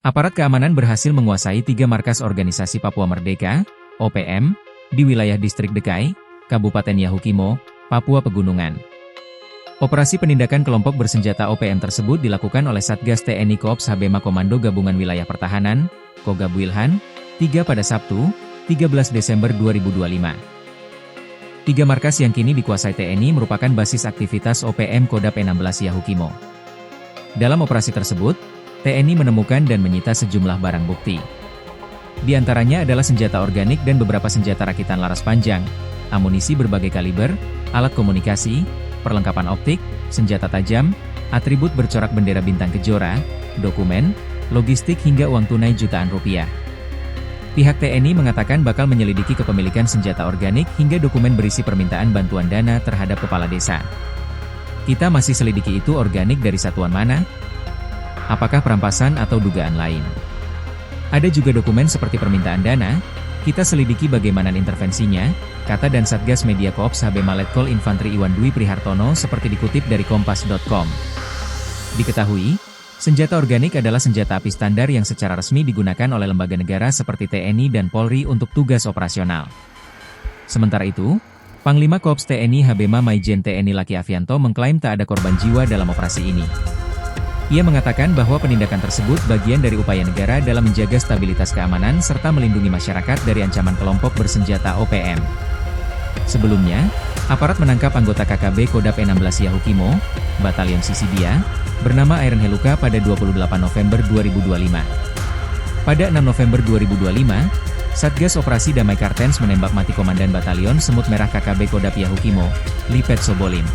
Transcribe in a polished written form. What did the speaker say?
Aparat keamanan berhasil menguasai 3 markas Organisasi Papua Merdeka, OPM, di wilayah Distrik Dekai, Kabupaten Yahukimo, Papua Pegunungan. Operasi penindakan kelompok bersenjata OPM tersebut dilakukan oleh Satgas TNI Koopс Habema Komando Gabungan Wilayah Pertahanan, Kogab Wilhan, 3 pada Sabtu, 13 Desember 2025. 3 markas yang kini dikuasai TNI merupakan basis aktivitas OPM Kodap 16 Yahukimo. Dalam operasi tersebut, TNI menemukan dan menyita sejumlah barang bukti. Di antaranya adalah senjata organik dan beberapa senjata rakitan laras panjang, amunisi berbagai kaliber, alat komunikasi, perlengkapan optik, senjata tajam, atribut bercorak bendera bintang kejora, dokumen, logistik hingga uang tunai jutaan rupiah. Pihak TNI mengatakan bakal menyelidiki kepemilikan senjata organik hingga dokumen berisi permintaan bantuan dana terhadap kepala desa. Kita masih selidiki itu organik dari satuan mana? Apakah perampasan atau dugaan lain? Ada juga dokumen seperti permintaan dana, kita selidiki bagaimana intervensinya, kata dan Satgas Media Koops Habema Letkol Infantri Iwan Dwi Prihartono seperti dikutip dari Kompas.com. Diketahui, senjata organik adalah senjata api standar yang secara resmi digunakan oleh lembaga negara seperti TNI dan Polri untuk tugas operasional. Sementara itu, Panglima Koops TNI Habema Maijen TNI Laki Afianto mengklaim tak ada korban jiwa dalam operasi ini. Ia mengatakan bahwa penindakan tersebut bagian dari upaya negara dalam menjaga stabilitas keamanan serta melindungi masyarakat dari ancaman kelompok bersenjata OPM. Sebelumnya, aparat menangkap anggota KKB Kodap 16 Yahukimo, Batalion Sisidia, bernama Iron Heluka pada 28 November 2025. Pada 6 November 2025, Satgas Operasi Damai Kartens menembak mati Komandan Batalion Semut Merah KKB Kodap Yahukimo, Lipet Sobolim.